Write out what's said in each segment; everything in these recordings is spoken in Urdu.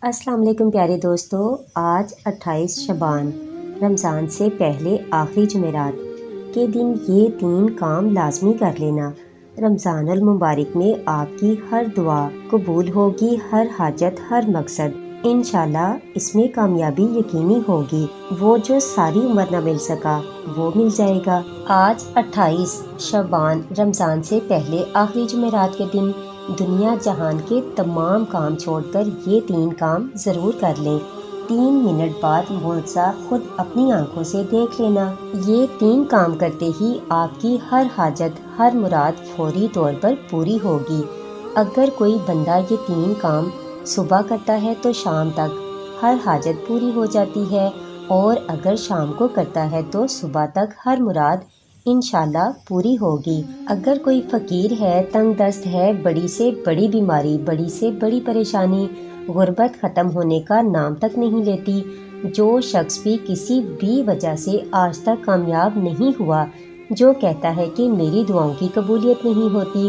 السلام علیکم پیارے دوستو، آج 28 شعبان رمضان سے پہلے آخری جمعرات کے دن یہ 3 کام لازمی کر لینا۔ رمضان المبارک میں آپ کی ہر دعا قبول ہوگی، ہر حاجت، ہر مقصد انشاءاللہ اس میں کامیابی یقینی ہوگی۔ وہ جو ساری عمر نہ مل سکا وہ مل جائے گا۔ آج 28 شعبان رمضان سے پہلے آخری جمعرات کے دن دنیا جہان کے تمام کام چھوڑ کر یہ 3 کام ضرور کر لیں۔ 3 منٹ بعد معجزہ خود اپنی آنکھوں سے دیکھ لینا۔ یہ 3 کام کرتے ہی آپ کی ہر حاجت، ہر مراد فوری طور پر پوری ہوگی۔ اگر کوئی بندہ یہ 3 کام صبح کرتا ہے تو شام تک ہر حاجت پوری ہو جاتی ہے، اور اگر شام کو کرتا ہے تو صبح تک ہر مراد انشاءاللہ پوری ہوگی۔ اگر کوئی فقیر ہے، تنگ دست ہے، بڑی سے بڑی بیماری، بڑی سے بڑی پریشانی، غربت ختم ہونے کا نام تک نہیں لیتی، جو شخص بھی کسی بھی وجہ سے آج تک کامیاب نہیں ہوا، جو کہتا ہے کہ میری دعاؤں کی قبولیت نہیں ہوتی،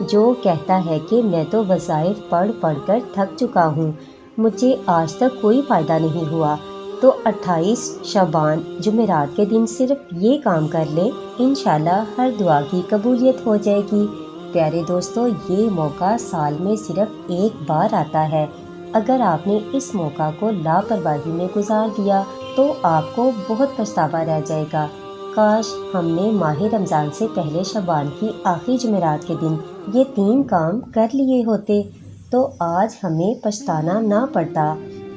جو کہتا ہے کہ میں تو وظائف پڑھ پڑھ کر تھک چکا ہوں، مجھے آج تک کوئی فائدہ نہیں ہوا، تو 28 شعبان جمعرات کے دن صرف یہ کام کر لیں، انشاءاللہ ہر دعا کی قبولیت ہو جائے گی۔ پیارے دوستو، یہ موقع سال میں صرف ایک بار آتا ہے۔ اگر آپ نے اس موقع کو لاپرواہی میں گزار دیا تو آپ کو بہت پچھتاوا رہ جائے گا۔ کاش ہم نے ماہ رمضان سے پہلے شعبان کی آخری جمعرات کے دن یہ 3 کام کر لیے ہوتے تو آج ہمیں پچھتانا نہ پڑتا،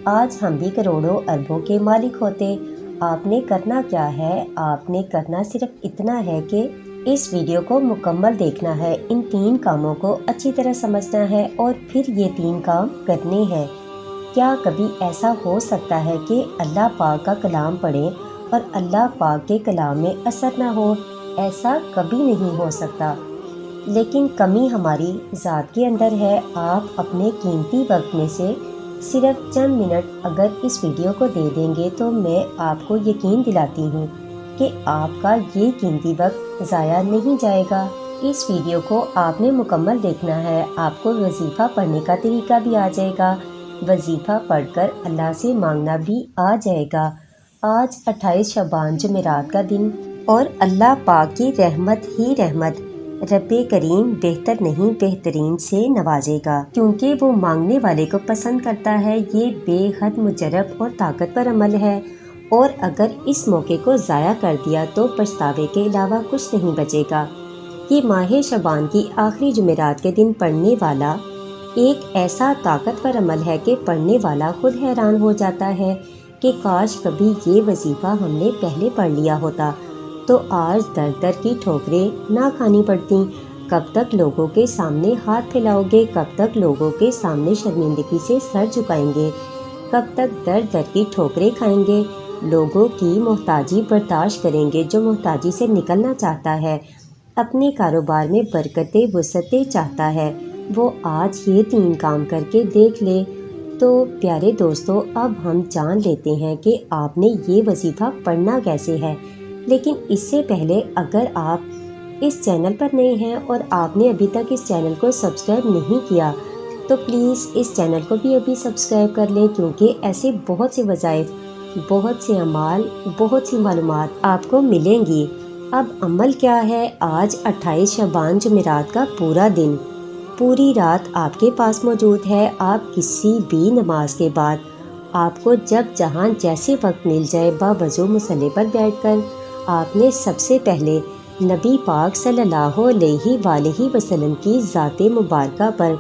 آج ہم بھی کروڑوں اربوں کے مالک ہوتے۔ آپ نے کرنا کیا ہے؟ آپ نے کرنا صرف اتنا ہے کہ اس ویڈیو کو مکمل دیکھنا ہے، ان 3 کاموں کو اچھی طرح سمجھنا ہے اور پھر یہ 3 کام کرنے ہیں۔ کیا کبھی ایسا ہو سکتا ہے کہ اللہ پاک کا کلام پڑھیں اور اللہ پاک کے کلام میں اثر نہ ہو؟ ایسا کبھی نہیں ہو سکتا، لیکن کمی ہماری ذات کے اندر ہے۔ آپ اپنے قیمتی وقت میں سے صرف چند منٹ اگر اس ویڈیو کو دے دیں گے تو میں آپ کو یقین دلاتی ہوں کہ آپ کا یہ قیمتی وقت ضائع نہیں جائے گا۔ اس ویڈیو کو آپ نے مکمل دیکھنا ہے، آپ کو وظیفہ پڑھنے کا طریقہ بھی آ جائے گا، وظیفہ پڑھ کر اللہ سے مانگنا بھی آ جائے گا۔ آج 28 شعبان جمعرات کا دن، اور اللہ پاک کی رحمت ہی رحمت رب کریم بہتر نہیں بہترین سے نوازے گا، کیونکہ وہ مانگنے والے کو پسند کرتا ہے۔ یہ بے حد مجرب اور طاقتور عمل ہے، اور اگر اس موقع کو ضائع کر دیا تو پچھتاوے کے علاوہ کچھ نہیں بچے گا۔ یہ ماہ شعبان کی آخری جمعرات کے دن پڑھنے والا ایک ایسا طاقتور عمل ہے کہ پڑھنے والا خود حیران ہو جاتا ہے کہ کاش کبھی یہ وظیفہ ہم نے پہلے پڑھ لیا ہوتا تو آج در در کی ٹھوکریں نہ کھانی پڑتی۔ کب تک لوگوں کے سامنے ہاتھ پھیلاؤ گے؟ کب تک لوگوں کے سامنے شرمندگی سے سر جھکائیں گے؟ کب تک در در کی ٹھوکریں کھائیں گے؟ لوگوں کی محتاجی برداشت کریں گے؟ جو محتاجی سے نکلنا چاہتا ہے، اپنے کاروبار میں برکتیں وسعتیں چاہتا ہے، وہ آج یہ 3 کام کر کے دیکھ لے۔ تو پیارے دوستو، اب ہم جان لیتے ہیں کہ آپ نے یہ وظیفہ پڑھنا کیسے ہے۔ لیکن اس سے پہلے اگر آپ اس چینل پر نئے ہیں اور آپ نے ابھی تک اس چینل کو سبسکرائب نہیں کیا تو پلیز اس چینل کو بھی ابھی سبسکرائب کر لیں، کیونکہ ایسے بہت سے وظائف، بہت سے اعمال، بہت سی معلومات آپ کو ملیں گی۔ اب عمل کیا ہے؟ آج 28 شعبان جمعرات کا پورا دن، پوری رات آپ کے پاس موجود ہے۔ آپ کسی بھی نماز کے بعد، آپ کو جب جہاں جیسے وقت مل جائے، باوضو مصلی پر بیٹھ کر آپ نے سب سے پہلے نبی پاک صلی اللہ علیہ وآلہ وسلم کی ذات مبارکہ پر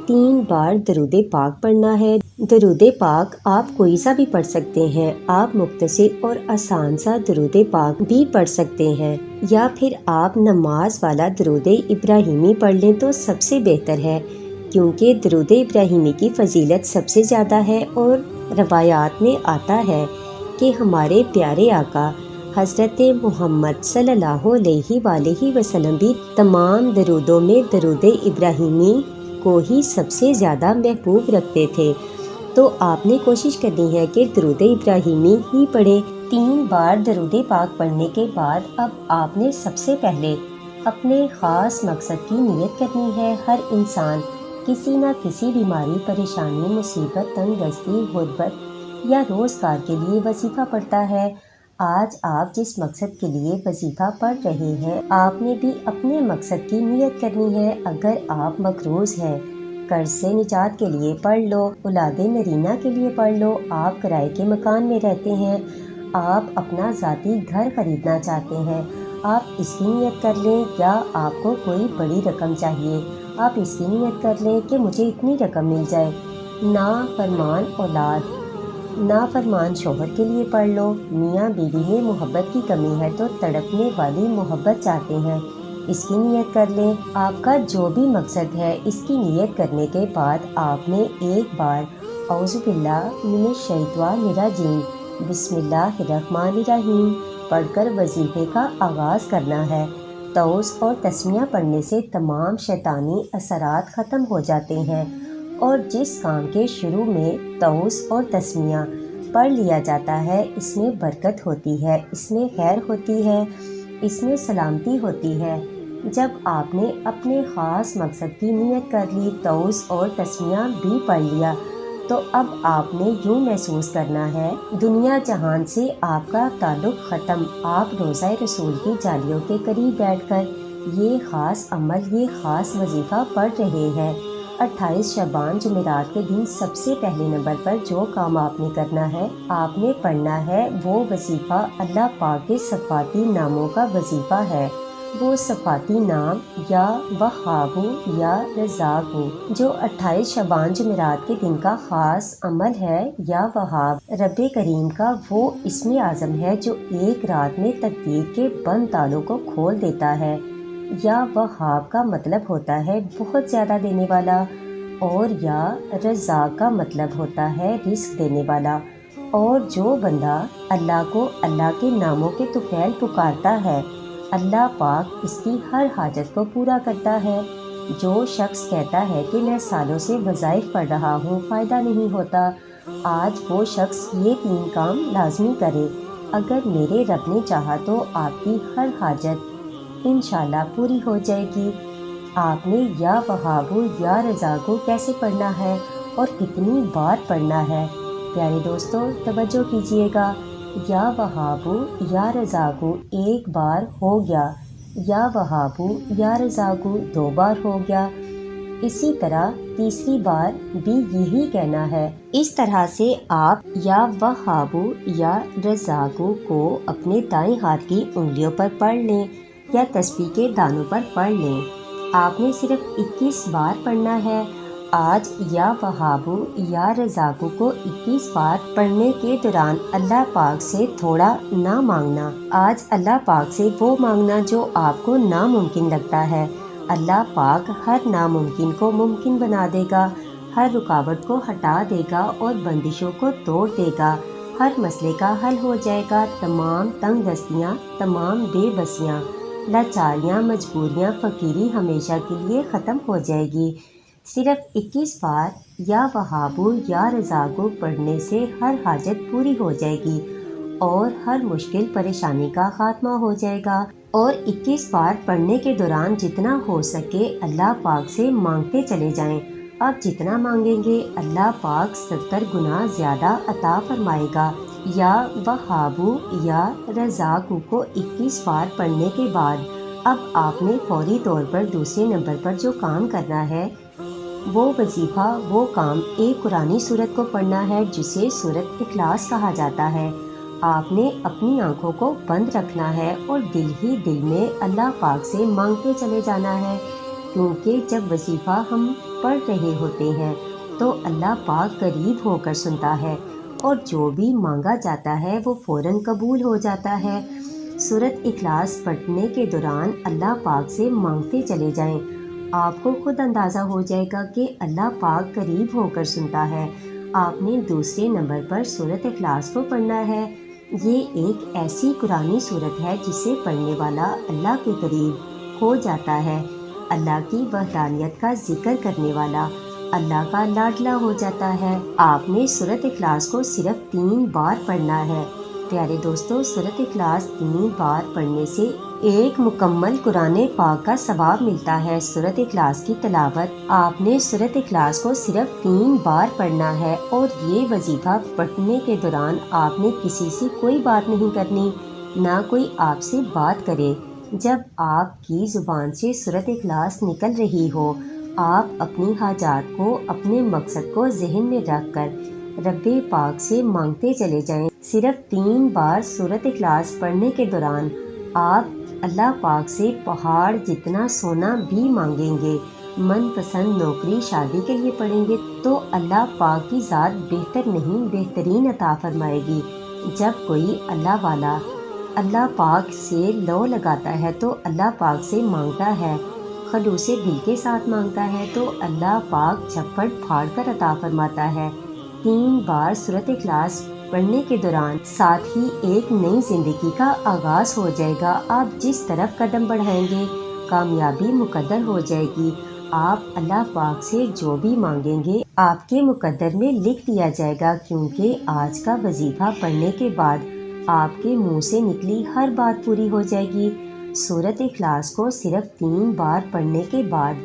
3 بار درود پاک پڑھنا ہے۔ درود پاک آپ کوئی سا بھی پڑھ سکتے ہیں، آپ مختصر اور آسان سا درود پاک بھی پڑھ سکتے ہیں، یا پھر آپ نماز والا درود ابراہیمی پڑھ لیں تو سب سے بہتر ہے، کیونکہ درود ابراہیمی کی فضیلت سب سے زیادہ ہے، اور روایات میں آتا ہے کہ ہمارے پیارے آقا حضرت محمد صلی اللہ علیہ وآلہ وسلم بھی تمام درودوں میں درود ابراہیمی کو ہی سب سے زیادہ محبوب رکھتے تھے۔ تو آپ نے کوشش کرنی ہے کہ درود ابراہیمی ہی پڑھیں۔ 3 بار درود پاک پڑھنے کے بعد اب آپ نے سب سے پہلے اپنے خاص مقصد کی نیت کرنی ہے۔ ہر انسان کسی نہ کسی بیماری، پریشانی، مصیبت، تنگ دستی، غربت یا روزگار کے لیے وظیفہ پڑھتا ہے۔ آج آپ جس مقصد کے لیے وظیفہ پڑھ رہے ہیں، آپ نے بھی اپنے مقصد کی نیت کرنی ہے۔ اگر آپ مقروض ہیں، قرض سے نجات کے لیے پڑھ لو، اولاد نرینہ کے لیے پڑھ لو۔ آپ کرائے کے مکان میں رہتے ہیں، آپ اپنا ذاتی گھر خریدنا چاہتے ہیں، آپ اس کی نیت کر لیں۔ یا آپ کو کوئی بڑی رقم چاہیے، آپ اس کی نیت کر لیں کہ مجھے اتنی رقم مل جائے۔ نافرمان اولاد، نافرمان شوہر کے لیے پڑھ لو۔ میاں بیوی میں محبت کی کمی ہے تو تڑپنے والی محبت چاہتے ہیں، اس کی نیت کر لیں۔ آپ کا جو بھی مقصد ہے، اس کی نیت کرنے کے بعد آپ نے ایک بار اعوذ باللہ من الشیطان الرجیم بسم اللہ الرحمن الرحیم پڑھ کر وظیفے کا آغاز کرنا ہے۔ طوس اور تسمیہ پڑھنے سے تمام شیطانی اثرات ختم ہو جاتے ہیں، اور جس کام کے شروع میں طوس اور تسمیہ پڑھ لیا جاتا ہے، اس میں برکت ہوتی ہے، اس میں خیر ہوتی ہے، اس میں سلامتی ہوتی ہے۔ جب آپ نے اپنے خاص مقصد کی نیت کر لی، طوس اور تسمیہ بھی پڑھ لیا، تو اب آپ نے یوں محسوس کرنا ہے دنیا جہان سے آپ کا تعلق ختم۔ آپ روضہ رسول کی جالیوں کے قریب بیٹھ کر یہ خاص عمل، یہ خاص وظیفہ پڑھ رہے ہیں۔ 28 شعبان جمعرات کے دن سب سے پہلے نمبر پر جو کام آپ نے کرنا ہے، آپ نے پڑھنا ہے وہ وظیفہ اللہ پاک کے صفاتی ناموں کا وظیفہ ہے۔ وہ صفاتی نام یا وہاب یا رزاق، جو 28 شعبان جمعرات کے دن کا خاص عمل ہے۔ یا وہاب رب کریم کا وہ اسم اعظم ہے جو ایک رات میں تقدیر کے بند تالوں کو کھول دیتا ہے۔ یا وہاب کا مطلب ہوتا ہے بہت زیادہ دینے والا، اور یا رزاق کا مطلب ہوتا ہے رزق دینے والا۔ اور جو بندہ اللہ کو اللہ کے ناموں کے طفیل پکارتا ہے، اللہ پاک اس کی ہر حاجت کو پورا کرتا ہے۔ جو شخص کہتا ہے کہ میں سالوں سے وظائف پڑھ رہا ہوں، فائدہ نہیں ہوتا، آج وہ شخص یہ 3 کام لازمی کرے۔ اگر میرے رب نے چاہا تو آپ کی ہر حاجت انشاءاللہ پوری ہو جائے گی۔ آپ نے یا وہاب یا رزاق کیسے پڑھنا ہے اور کتنی بار پڑھنا ہے؟ پیارے دوستو توجہ کیجئے گا۔ یا وہاب یا رزاق ایک بار ہو گیا، یا وہاب یا رزاق 2 بار ہو گیا، اسی طرح تیسری بار بھی یہی کہنا ہے۔ اس طرح سے آپ یا وہاب یا رزاق کو اپنے دائیں ہاتھ کی انگلیوں پر پڑھ لیں یا تسبیح کے دانوں پر پڑھ لیں۔ آپ نے صرف 21 بار پڑھنا ہے۔ آج یا وہاب یا رزاق کو 21 بار پڑھنے کے دوران اللہ پاک سے تھوڑا نہ مانگنا۔ آج اللہ پاک سے وہ مانگنا جو آپ کو ناممکن لگتا ہے۔ اللہ پاک ہر ناممکن کو ممکن بنا دے گا، ہر رکاوٹ کو ہٹا دے گا اور بندشوں کو توڑ دے گا۔ ہر مسئلے کا حل ہو جائے گا، تمام تنگ دستیاں، تمام بے بسیاں، لاچاریاں، مجبوریاں، فقیری ہمیشہ کے لیے ختم ہو جائے گی۔ صرف 21 بار یا وہاب یا رزاق پڑھنے سے ہر حاجت پوری ہو جائے گی اور ہر مشکل پریشانی کا خاتمہ ہو جائے گا۔ اور 21 بار پڑھنے کے دوران جتنا ہو سکے اللہ پاک سے مانگتے چلے جائیں۔ آپ جتنا مانگیں گے اللہ پاک 70 گنا زیادہ عطا فرمائے گا۔ یا وہاب یا رزاق کو 21 بار پڑھنے کے بعد اب آپ نے فوری طور پر دوسرے نمبر پر جو کام کرنا ہے، وہ وظیفہ، وہ کام ایک قرآنی سورت کو پڑھنا ہے جسے سورت اخلاص کہا جاتا ہے۔ آپ نے اپنی آنکھوں کو بند رکھنا ہے اور دل ہی دل میں اللہ پاک سے مانگتے چلے جانا ہے، کیونکہ جب وظیفہ ہم پڑھ رہے ہوتے ہیں تو اللہ پاک قریب ہو کر سنتا ہے، اور جو بھی مانگا جاتا ہے وہ فوراً قبول ہو جاتا ہے۔ سورت اخلاص پڑھنے کے دوران اللہ پاک سے مانگتے چلے جائیں، آپ کو خود اندازہ ہو جائے گا کہ اللہ پاک قریب ہو کر سنتا ہے۔ آپ نے دوسرے نمبر پر سورت اخلاص کو پڑھنا ہے۔ یہ ایک ایسی قرآنی سورت ہے جسے پڑھنے والا اللہ کے قریب ہو جاتا ہے، اللہ کی وحدانیت کا ذکر کرنے والا اللہ کا لاڈلا ہو جاتا ہے۔ آپ نے سورت اخلاص کو صرف 3 بار پڑھنا ہے۔ پیارے دوستو، سورۃ اخلاص 3 بار پڑھنے سے ایک مکمل قرآن پاک کا ثواب ملتا ہے۔ سورۃ اخلاص کی تلاوت آپ نے سورۃ اخلاص کو صرف 3 بار پڑھنا ہے، اور یہ وظیفہ پڑھنے کے دوران آپ نے کسی سے کوئی بات نہیں کرنی، نہ کوئی آپ سے بات کرے۔ جب آپ کی زبان سے سورۃ اخلاص نکل رہی ہو، آپ اپنی حاجات کو، اپنے مقصد کو ذہن میں رکھ کر رب پاک سے مانگتے چلے جائیں۔ صرف 3 بار سورۃ اخلاص پڑھنے کے دوران آپ اللہ پاک سے پہاڑ جتنا سونا بھی مانگیں گے۔ من پسند نوکری شادی کے لیے پڑھیں گے تو اللہ پاک کی ذات بہتر نہیں بہترین عطا فرمائے گی۔ جب کوئی اللہ والا اللہ پاک سے لو لگاتا ہے تو اللہ پاک سے مانگتا ہے، خلوص دل کے ساتھ مانگتا ہے تو اللہ پاک جھپٹ پھاڑ کر عطا فرماتا ہے۔ 3 بار سورۃ اخلاص پڑھنے کے دوران ساتھ ہی ایک نئی زندگی کا آغاز ہو جائے گا۔ آپ جس طرف قدم بڑھائیں گے کامیابی مقدر ہو جائے گی۔ آپ اللہ پاک سے جو بھی مانگیں گے آپ کے مقدر میں لکھ دیا جائے گا، کیونکہ آج کا وظیفہ پڑھنے کے بعد آپ کے منہ سے نکلی ہر بات پوری ہو جائے گی۔ سورۃ اخلاص کو صرف 3 بار پڑھنے کے بعد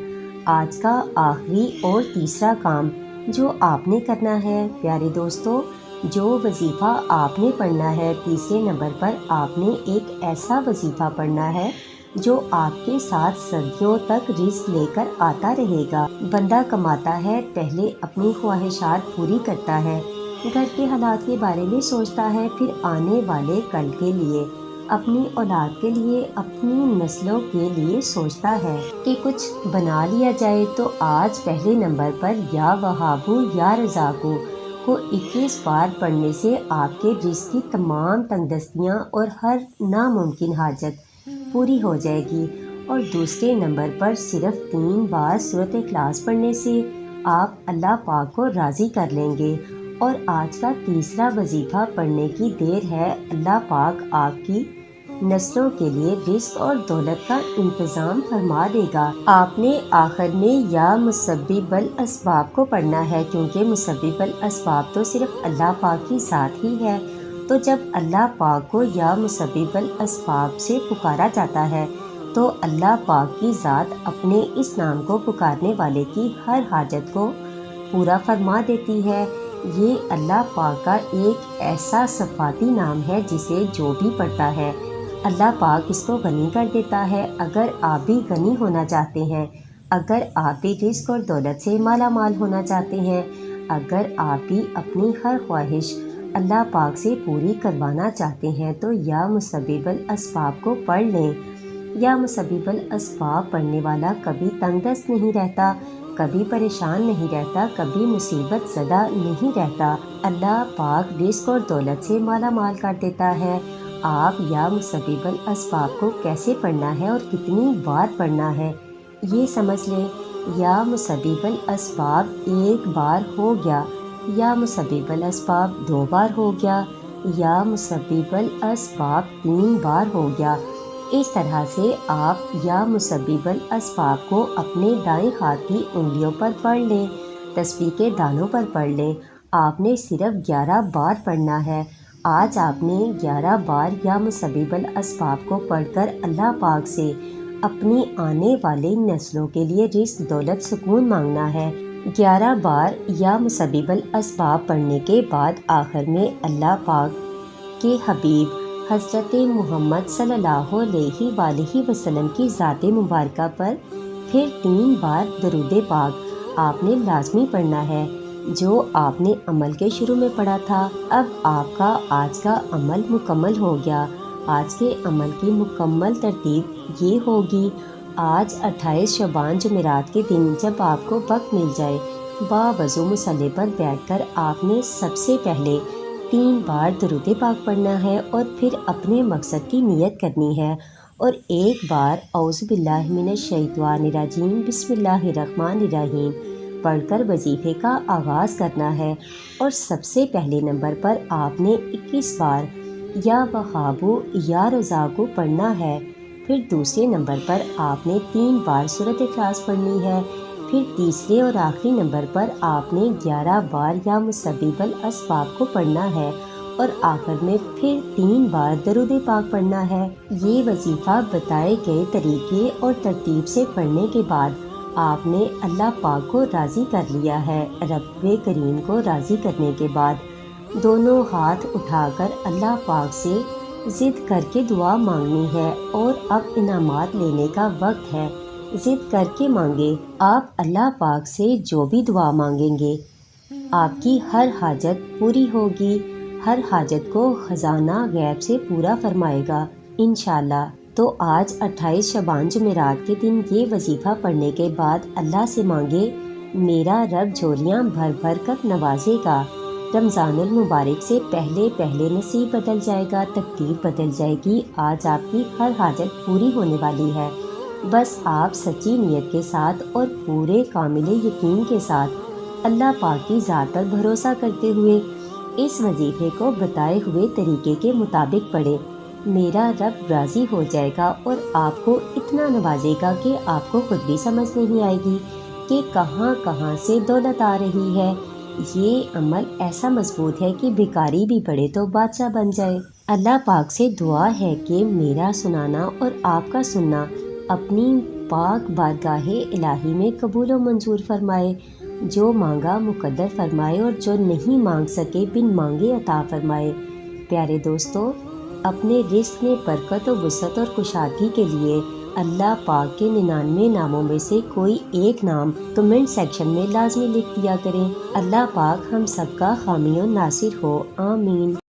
آج کا آخری اور تیسرا کام جو آپ نے کرنا ہے، پیارے دوستو، جو وظیفہ آپ نے پڑھنا ہے، تیسرے نمبر پر آپ نے ایک ایسا وظیفہ پڑھنا ہے جو آپ کے ساتھ صدیوں تک رزق لے کر آتا رہے گا۔ بندہ کماتا ہے، پہلے اپنی خواہشات پوری کرتا ہے، گھر کے حالات کے بارے میں سوچتا ہے، پھر آنے والے کل کے لیے، اپنی اولاد کے لیے، اپنی نسلوں کے لیے سوچتا ہے کہ کچھ بنا لیا جائے۔ تو آج پہلے نمبر پر یا وہابو یا رزاقو کو 21 بار پڑھنے سے آپ کے رزق کی تمام تنگ دستیاں اور ہر ناممکن حاجت پوری ہو جائے گی۔ اور دوسرے نمبر پر صرف 3 بار سورۃ اخلاص پڑھنے سے آپ اللہ پاک کو راضی کر لیں گے۔ اور آج کا تیسرا وظیفہ پڑھنے کی دیر ہے، اللہ پاک آپ کی نسلوں کے لیے رزق اور دولت کا انتظام فرما دے گا۔ آپ نے آخر میں یا مسبب الاسباب کو پڑھنا ہے، کیونکہ مسبب الاسباب تو صرف اللہ پاک کی ذات ہی ہے۔ تو جب اللہ پاک کو یا مسبب الاسباب سے پکارا جاتا ہے تو اللہ پاک کی ذات اپنے اس نام کو پکارنے والے کی ہر حاجت کو پورا فرما دیتی ہے۔ یہ اللہ پاک کا ایک ایسا صفاتی نام ہے جسے جو بھی پڑھتا ہے اللہ پاک اس کو غنی کر دیتا ہے۔ اگر آپ بھی غنی ہونا چاہتے ہیں، اگر آپ بھی رزق اور دولت سے مالا مال ہونا چاہتے ہیں، اگر آپ بھی اپنی ہر خواہش اللہ پاک سے پوری کروانا چاہتے ہیں تو یا مسبب الاسباب کو پڑھ لیں۔ یا مسبب الاسباب پڑھنے والا کبھی تنگ دست نہیں رہتا، کبھی پریشان نہیں رہتا، کبھی مصیبت زدہ نہیں رہتا۔ اللہ پاک رزق اور دولت سے مالا مال کر دیتا ہے۔ آپ یا مسبب الاسباب کو کیسے پڑھنا ہے اور کتنی بار پڑھنا ہے یہ سمجھ لیں۔ یا مسبب الاسباب 1 بار ہو گیا، یا مسبب الاسباب 2 بار ہو گیا، یا مسبب الاسباب 3 بار ہو گیا۔ اس طرح سے آپ یا مسبب الاسباب کو اپنے دائیں ہاتھ کی انگلیوں پر پڑھ لیں، تسبیح کے دانوں پر پڑھ لیں۔ آپ نے صرف 11 بار پڑھنا ہے۔ آج آپ نے 11 بار یا مسبب الاسباب کو پڑھ کر اللہ پاک سے اپنی آنے والی نسلوں کے لیے رزق دولت سکون مانگنا ہے۔ 11 بار یا مسبب الاسباب پڑھنے کے بعد آخر میں اللہ پاک کے حبیب حضرت محمد صلی اللہ علیہ وآلہ وسلم کی ذات مبارکہ پر پھر 3 بار درود پاک آپ نے لازمی پڑھنا ہے، جو آپ نے عمل کے شروع میں پڑھا تھا۔ اب آپ کا آج کا عمل مکمل ہو گیا۔ آج کے عمل کی مکمل ترتیب یہ ہوگی: آج 28 شعبان جمعرات کے دن جب آپ کو وقت مل جائے، باوضو مصلی پر بیٹھ کر آپ نے سب سے پہلے 3 بار درود پاک پڑھنا ہے، اور پھر اپنے مقصد کی نیت کرنی ہے، اور 1 بار اعوذ باللہ من الشیطان الرجیم بسم اللہ الرحمن الرحیم پڑھ کر وظیفے کا آغاز کرنا ہے۔ اور سب سے پہلے نمبر پر آپ نے 21 بار یا وہابو یا رزاقو پڑھنا ہے۔ پھر دوسرے نمبر پر آپ نے 3 بار سورۃ اخلاص پڑھنی ہے۔ پھر تیسرے اور آخری نمبر پر آپ نے 11 بار یا مسبب الاسباب کو پڑھنا ہے، اور آخر میں پھر 3 بار درود پاک پڑھنا ہے۔ یہ وظیفہ بتائے گئے طریقے اور ترتیب سے پڑھنے کے بعد آپ نے اللہ پاک کو راضی کر لیا ہے۔ رب کریم کو راضی کرنے کے بعد دونوں ہاتھ اٹھا کر اللہ پاک سے ضد کر کے دعا مانگنی ہے، اور اب انعامات لینے کا وقت ہے۔ ضد کر کے مانگے۔ آپ اللہ پاک سے جو بھی دعا مانگیں گے آپ کی ہر حاجت پوری ہوگی، ہر حاجت کو خزانہ غیب سے پورا فرمائے گا انشاءاللہ۔ تو آج 28 شعبان جمعرات کے دن یہ وظیفہ پڑھنے کے بعد اللہ سے مانگے، میرا رب جھولیاں بھر بھر کر نوازے گا۔ رمضان المبارک سے پہلے نصیب بدل جائے گا، تقدیر بدل جائے گی۔ آج آپ کی ہر حاجت پوری ہونے والی ہے۔ بس آپ سچی نیت کے ساتھ اور پورے کامل یقین کے ساتھ اللہ پاک کی ذات پر بھروسہ کرتے ہوئے اس وظیفے کو بتائے ہوئے طریقے کے مطابق پڑھیں۔ میرا رب راضی ہو جائے گا اور آپ کو اتنا نوازے گا کہ آپ کو خود بھی سمجھ نہیں آئے گی کہ کہاں کہاں سے دولت آ رہی ہے۔ یہ عمل ایسا مضبوط ہے کہ بھکاری بھی پڑھے تو بادشاہ بن جائے۔ اللہ پاک سے دعا ہے کہ میرا سنانا اور آپ کا سننا اپنی پاک بارگاہ الہی میں قبول و منظور فرمائے۔ جو مانگا مقدر فرمائے اور جو نہیں مانگ سکے بن مانگے عطا فرمائے۔ پیارے دوستو، اپنے رزق میں برکت و وسعت اور کشادگی کے لیے اللہ پاک کے 99 ناموں میں سے کوئی ایک نام کمنٹ سیکشن میں لازمی لکھ دیا کریں۔ اللہ پاک ہم سب کا حامی و ناصر ہو، آمین۔